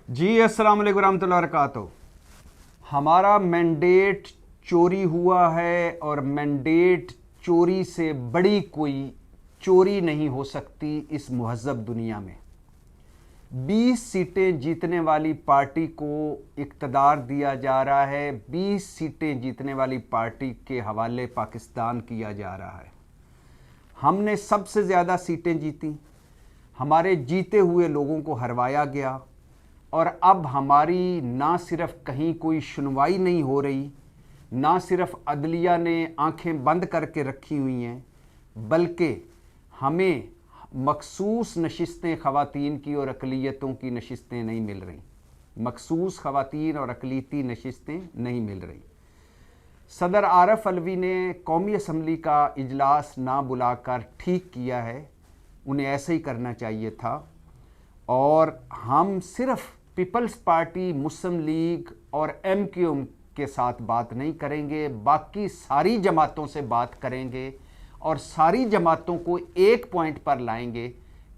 जी अस्सलाम वालेकुम रहमतुल्लाहि व बरकातुहू। हमारा मैंडेट चोरी हुआ है और मैंडेट चोरी से बड़ी कोई चोरी नहीं हो सकती इस मुहज़्ज़ब दुनिया में। 20 सीटें जीतने वाली पार्टी को इक़्तिदार दिया जा रहा है, 20 सीटें जीतने वाली पार्टी के हवाले पाकिस्तान किया जा रहा है। हमने सबसे ज़्यादा सीटें जीती, हमारे जीते हुए लोगों को हरवाया गया और अब हमारी ना सिर्फ कहीं कोई सुनवाई नहीं हो रही, ना सिर्फ अदलिया ने आंखें बंद करके रखी हुई हैं, बल्कि हमें मखसूस नशिस्तें ख़वातीन की और अक़लियतों की नशिस्तें नहीं मिल रही। मखसूस ख़वातीन और अक़लियती नशिस्तें नहीं मिल रही। सदर आरफ अलवी ने कौमी असम्बली का इजलास ना बुलाकर ठीक किया है, उन्हें ऐसे ही करना चाहिए था। और हम सिर्फ पीपल्स पार्टी, मुस्लिम लीग और MQM के साथ बात नहीं करेंगे, बाकी सारी जमातों से बात करेंगे और सारी जमातों को एक पॉइंट पर लाएंगे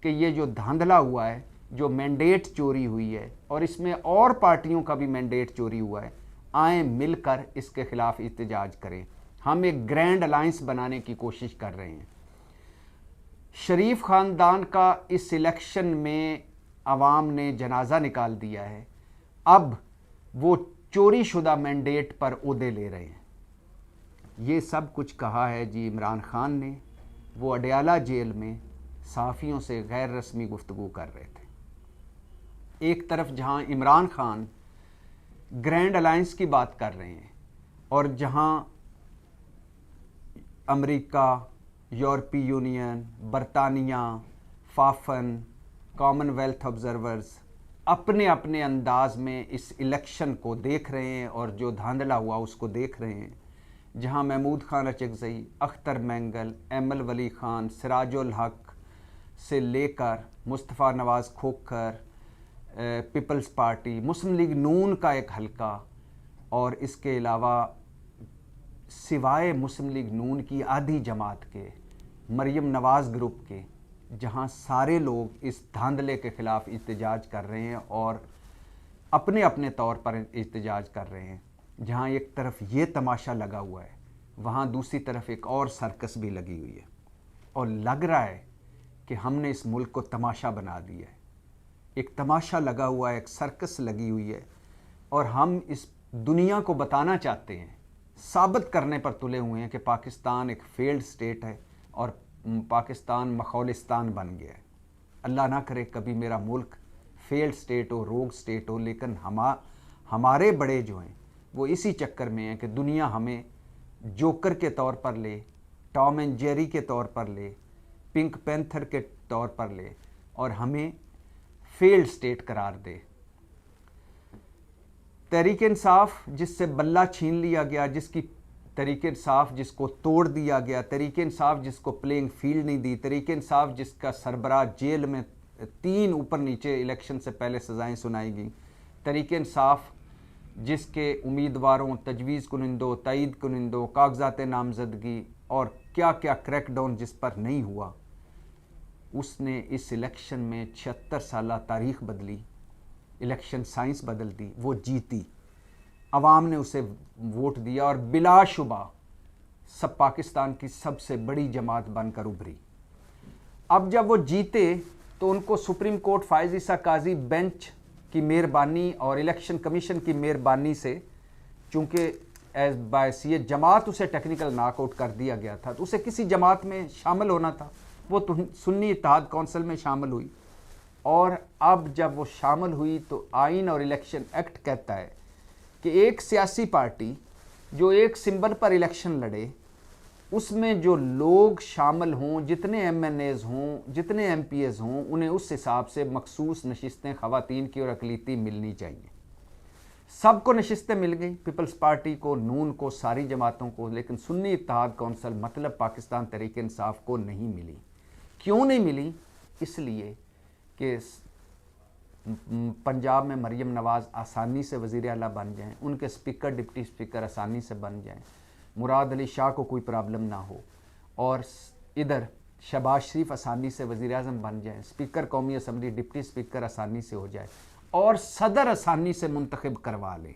कि ये जो धांधला हुआ है, जो मैंडेट चोरी हुई है और इसमें और पार्टियों का भी मैंडेट चोरी हुआ है, आए मिलकर इसके खिलाफ एहतजाज करें। हम एक ग्रैंड अलायंस बनाने की कोशिश कर रहे हैं। शरीफ ख़ानदान का इस इलेक्शन में अवाम ने जनाजा निकाल दिया है, अब वो चोरी शुदा मैंडेट पर ओहदे ले रहे हैं। ये सब कुछ कहा है जी इमरान खान ने, वो अडयाला जेल में सहाफ़ियों से गैर रस्मी गुफ्तगू कर रहे थे। एक तरफ जहां इमरान खान ग्रैंड अलायंस की बात कर रहे हैं और जहां अमेरिका, यूरोपीय यूनियन, बरतानिया, फाफन, कॉमनवेल्थ ऑब्जर्वर्स अपने अपने अंदाज में इस इलेक्शन को देख रहे हैं और जो धांधला हुआ उसको देख रहे हैं, जहां महमूद खान अचकज़ई, अख्तर मैंगल, एमल वली खान, सिराजुल हक से लेकर मुस्तफ़ा नवाज़ खोखर, पीपल्स पार्टी, मुस्लिम लीग नून का एक हलका और इसके अलावा सिवाय मुस्लिम लीग नून की आधी जमात के मरियम नवाज़ ग्रुप के, जहां सारे लोग इस धांधले के ख़िलाफ़ एहतजाज कर रहे हैं और अपने अपने तौर पर एहतजाज कर रहे हैं। जहां एक तरफ ये तमाशा लगा हुआ है, वहां दूसरी तरफ एक और सर्कस भी लगी हुई है और लग रहा है कि हमने इस मुल्क को तमाशा बना दिया है। एक तमाशा लगा हुआ है, एक सर्कस लगी हुई है और हम इस दुनिया को बताना चाहते हैं, साबित करने पर तुले हुए हैं कि पाकिस्तान एक फेल्ड स्टेट है और पाकिस्तान मखौलिस्तान बन गया है। अल्लाह ना करे कभी मेरा मुल्क फेल्ड स्टेट हो, रोग स्टेट हो, लेकिन हमारे बड़े जो हैं वो इसी चक्कर में हैं कि दुनिया हमें जोकर के तौर पर ले, टॉम एंड जेरी के तौर पर ले, पिंक पैंथर के तौर पर ले और हमें फेल्ड स्टेट करार दे। तहरीक इंसाफ जिससे बल्ला छीन लिया गया, जिसकी तहरीक इंसाफ जिसको तोड़ दिया गया, तहरीक इंसाफ जिसको प्लेइंग फील्ड नहीं दी, तहरीक इंसाफ जिसका सरबराह जेल में 3 ऊपर नीचे इलेक्शन से पहले सज़ाएं सुनाई गई, तहरीक इंसाफ जिसके उम्मीदवारों, तजवीज़ कुनिंदों, तईद कुनिंदों, कागजात नामजदगी और क्या क्या क्रैकडाउन जिस पर नहीं हुआ, उसने इस इलेक्शन में 76 साल तारीख़ बदली, इलेक्शन साइंस बदल दी, वो जीती, अवाम ने उसे वोट दिया और बिलाशुबा सब पाकिस्तान की सबसे बड़ी जमात बनकर उभरी। अब जब वो जीते तो उनको सुप्रीम कोर्ट फ़ाइज़ ईसा काजी बेंच की मेहरबानी और इलेक्शन कमीशन की मेहरबानी से, चूँकि एज बायसियत जमात उसे टेक्निकल नॉकआउट कर दिया गया था, तो उसे किसी जमात में शामिल होना था, वो तो सुन्नी इत्तेहाद कौंसिल में शामिल हुई और अब जब वो शामिल हुई तो आइन और इलेक्शन एक्ट कहता है कि एक सियासी पार्टी जो एक सिंबल पर इलेक्शन लड़े, उसमें जो लोग शामिल हों, जितने MNAs हों, जितने MPs हों, उन्हें उस हिसाब से मखसूस नशिस्तें ख़वातीन की और अक़लियती मिलनी चाहिए। सबको नशिस्तें मिल गई, पीपल्स पार्टी को, नून को, सारी जमातों को, लेकिन सुन्नी इत्तेहाद कौंसिल मतलब पाकिस्तान तहरीक इंसाफ को नहीं मिली। क्यों नहीं मिली? इसलिए कि पंजाब में मरियम नवाज़ आसानी से वज़ीर आला बन जाएं, उनके स्पीकर, डिप्टी स्पीकर आसानी से बन जाएं, मुराद अली शाह को कोई प्रॉब्लम ना हो और इधर शहबाज शरीफ आसानी से वज़ीर आज़म बन जाएं, स्पीकर कौमी असम्बली, डिप्टी स्पीकर आसानी से हो जाए और सदर आसानी से मुंतखब करवा ले।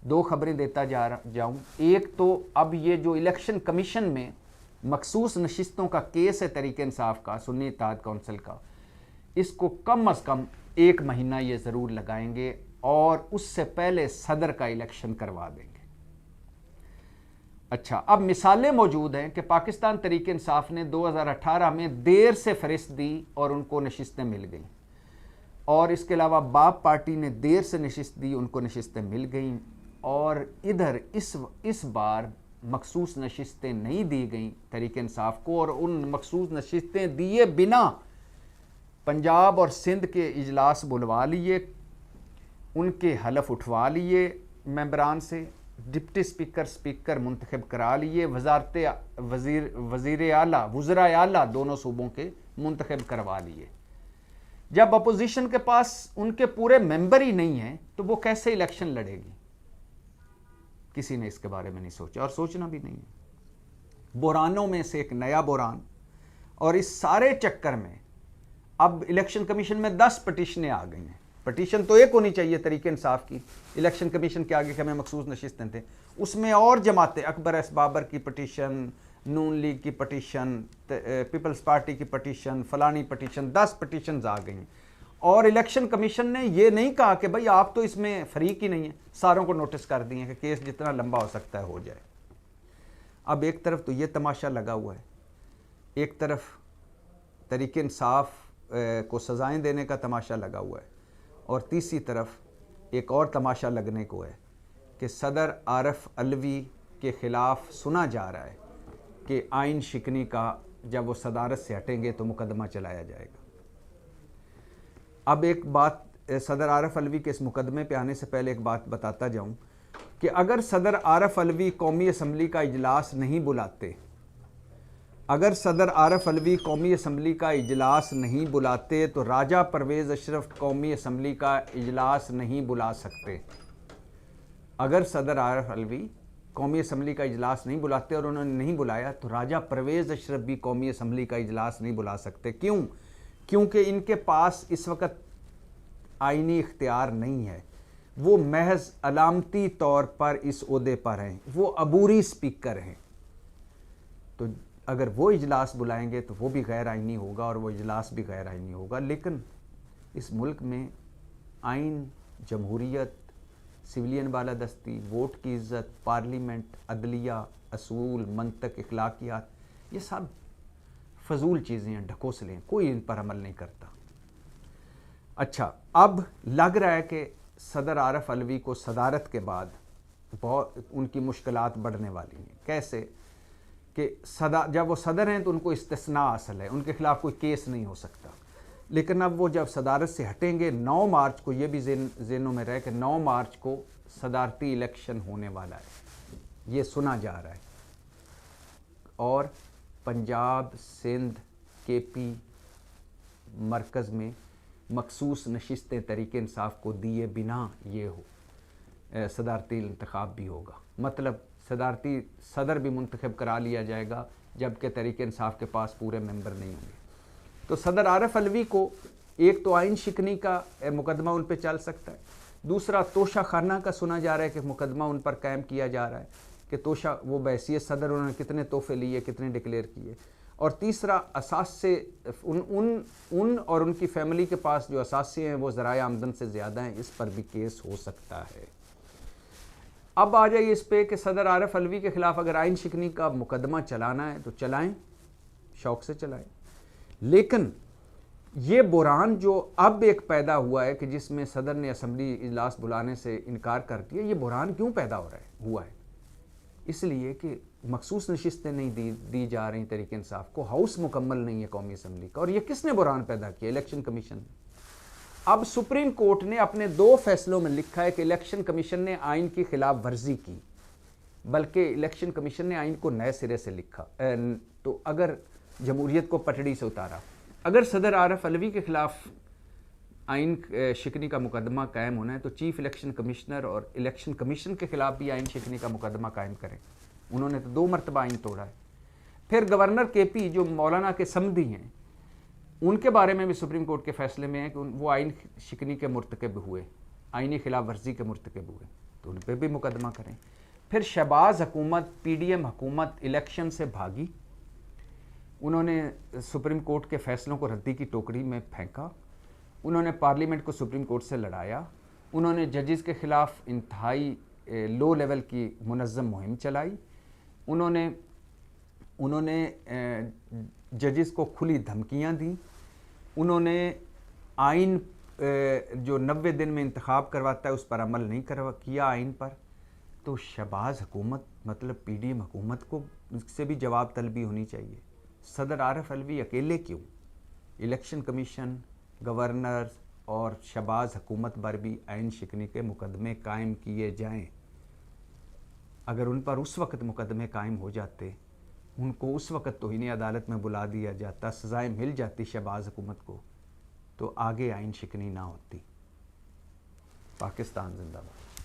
दो खबरें देता जाऊं। एक तो अब ये जो इलेक्शन कमीशन में मखसूस नशिस्तों का केस है तहरीक इंसाफ का, सुन्नी इत्तेहाद काउंसिल का, इसको कम अज़ कम 1 महीना ये ज़रूर लगाएंगे और उससे पहले सदर का इलेक्शन करवा देंगे। अच्छा, अब मिसालें मौजूद हैं कि पाकिस्तान तहरीक इंसाफ ने 2018 में देर से फहरिस्त दी और उनको नशिस्तें मिल गईं, और इसके अलावा बाप पार्टी ने देर से नशिस्त दी, उनको नशिस्तें मिल गईं, और इधर इस बार मखसूस नशिस्तें नहीं दी गई तहरीक इंसाफ को, और उन मखसूस नशिस्तें दिए बिना पंजाब और सिंध के इजलास बुलवा लिए, उनके हलफ उठवा लिए मेंबरान से, डिप्टी स्पीकर मुंतखब करा लिए, वज़ीर आला वज़रा आला दोनों सूबों के मुंतखब करवा लिए। जब अपोजिशन के पास उनके पूरे मेंबर ही नहीं हैं तो वो कैसे इलेक्शन लड़ेगी? किसी ने इसके बारे में नहीं सोचा और सोचना भी नहीं है। बुरानों में से एक नया बुरान, और इस सारे चक्कर में अब इलेक्शन कमीशन में 10 पटिशनें आ गई हैं। पटिशन तो एक होनी चाहिए तहरीक इंसाफ की, इलेक्शन कमीशन के आगे के हमें मखसूस नशिस्तें थे, उसमें और जमातें, अकबर एस बाबर की पटिशन, नून लीग की पटिशन, पीपल्स पार्टी की पटिशन, फलानी पटिशन, 10 पटिशन्स आ गई हैं। और इलेक्शन कमीशन ने ये नहीं कहा कि भाई आप तो इसमें फरीक ही नहीं है, सारों को नोटिस कर दिए कि केस जितना लंबा हो सकता है हो जाए। अब एक तरफ तो ये तमाशा लगा हुआ है, एक तरफ तहरीक इंसाफ को सज़ाएं देने का तमाशा लगा हुआ है, और तीसरी तरफ एक और तमाशा लगने को है कि सदर आरिफ अलवी के ख़िलाफ़ सुना जा रहा है कि आइन शिकनी का जब वो सदारत से हटेंगे तो मुकदमा चलाया जाएगा। अब एक बात, सदर आरिफ अलवी के इस मुकदमे पे आने से पहले एक बात बताता जाऊं कि अगर सदर आरिफ अलवी कौमी असम्बली का इजलास नहीं बुलाते, अगर सदर आरिफ अलवी कौमी असम्बली का इजलास नहीं बुलाते तो राजा परवेज़ अशरफ कौमी असम्बली का इजलास नहीं बुला सकते। अगर सदर आरिफ अलवी कौमी असम्बली का इजलास नहीं बुलाते और उन्होंने नहीं बुलाया तो राजा परवेज़ अशरफ भी कौमी असम्बली का इजलास नहीं बुला सकते। क्यों? क्योंकि इनके पास इस वक्त आइनी इख्तियार नहीं है, वो महज अलामती तौर पर इस ओहदे पर हैं, वो अबूरी स्पीकर हैं। तो अगर वो इजलास बुलाएंगे तो वो भी गैर आइनी होगा और वो इजलास भी गैर आइनी होगा। लेकिन इस मुल्क में आइन, जमहूरियत, सिविलियन बालादस्ती, वोट की इज़्ज़त, पार्लियामेंट, अदलिया, असूल, मंतक, इखलाकियात, ये सब फजूल चीज़ें हैं, ढकोसले हैं, कोई इन पर अमल नहीं करता। अच्छा, अब लग रहा है कि सदर आरिफ अलवी को सदारत के बाद बहुत उनकी मुश्किलात बढ़ने वाली हैं। कैसे कि जब वो सदर हैं तो उनको इस्तिस्ना हासिल है, उनके खिलाफ कोई केस नहीं हो सकता। लेकिन अब वो जब सदारत से हटेंगे, 9 मार्च को, ये भी ज़हनों में रहे कि 9 मार्च को सदारती इलेक्शन होने वाला है, ये सुना जा रहा है। और पंजाब, सिंध, केपी, मरकज़ में मखसूस नशिस्तें तहरीक इंसाफ को दिए बिना ये सदारती इंतखाब भी होगा। मतलब सदारती सदर भी मुंतखब करा लिया जाएगा जबकि तहरीक इंसाफ के पास पूरे मेंबर नहीं होंगे। तो सदर आरिफ अलवी को एक तो आइन शिकनी का मुकदमा उन पर चल सकता है, दूसरा तोशा खाना का सुना जा रहा है कि मुकदमा उन पर कायम किया जा रहा है कि तोशा वो बैसियत सदर उन्होंने कितने तोहफे लिए, कितने डिक्लेयर किए, और तीसरा असास से उन और उनकी फैमिली के पास जो असासे हैं वो ज़राए आमदन से ज़्यादा हैं, इस पर भी केस हो सकता है। अब आ जाइए इस पे कि सदर आरिफ अलवी के ख़िलाफ़ अगर आइन शिकनी का मुकदमा चलाना है तो चलाएं, शौक़ से चलाएं। लेकिन ये बुरान जो अब एक पैदा हुआ है कि जिसमें सदर ने असम्बली इजलास बुलाने से इनकार कर दिया, ये बुरान क्यों पैदा हुआ है? इसलिए कि मखसूस नशिस्तें नहीं दी जा रही तहरीक इंसाफ को, हाउस मुकम्मल नहीं है कौमी असम्बली का। और ये किसने बुरान पैदा किया? इलेक्शन कमीशन ने। अब सुप्रीम कोर्ट ने अपने 2 फैसलों में लिखा है कि इलेक्शन कमीशन ने आइन की खिलाफ वर्जी की, बल्कि इलेक्शन कमीशन ने आइन को नए सिरे से लिखा। तो अगर जमहूरियत को पटड़ी से उतारा, अगर सदर आरिफ अलवी के खिलाफ आइन शिकनी का मुकदमा कायम होना है तो चीफ इलेक्शन कमिश्नर और इलेक्शन कमीशन के खिलाफ भी आइन शिकनी का मुकदमा कायम करें। उन्होंने तो 2 मरतबा आइन तोड़ा है। फिर गवर्नर केपी जो मौलाना के समधी हैं, उनके बारे में भी सुप्रीम कोर्ट के फैसले में है कि वो आइन शिकनी के मुर्तकब हुए, आइनी खिलाफ वर्जी के मुर्तकब हुए, तो उन पर भी मुकदमा करें। फिर शहबाज हुकूमत, पीडीएम हुकूमत इलेक्शन से भागी, उन्होंने सुप्रीम कोर्ट के फैसलों को रद्दी की टोकरी में फेंका, उन्होंने पार्लियामेंट को सुप्रीम कोर्ट से लड़ाया, उन्होंने जजेस के ख़िलाफ़ इंतहाई लो लेवल की मुनज़्ज़म मुहिम चलाई, उन्होंने जजेस को खुली धमकियां दी, उन्होंने आइन जो 90 दिन में इंतखाब करवाता है उस पर अमल नहीं किया आइन पर। तो शहबाज हुकूमत मतलब पीडीएम हुकूमत को इससे भी जवाब तलबी होनी चाहिए। सदर आरिफ अलवी अकेले क्यों, इलेक्शन कमीशन, गवर्नर और शहबाज हुकूमत पर भी आइन शिकनी के मुकदमे कायम किए जाएं। अगर उन पर उस वक्त मुकदमे कायम हो जाते, उनको उस वक्त तौहीन अदालत में बुला दिया जाता, सज़ाएँ मिल जाती शहबाज हुकूमत को, तो आगे आइन शिकनी ना होती। पाकिस्तान जिंदाबाद।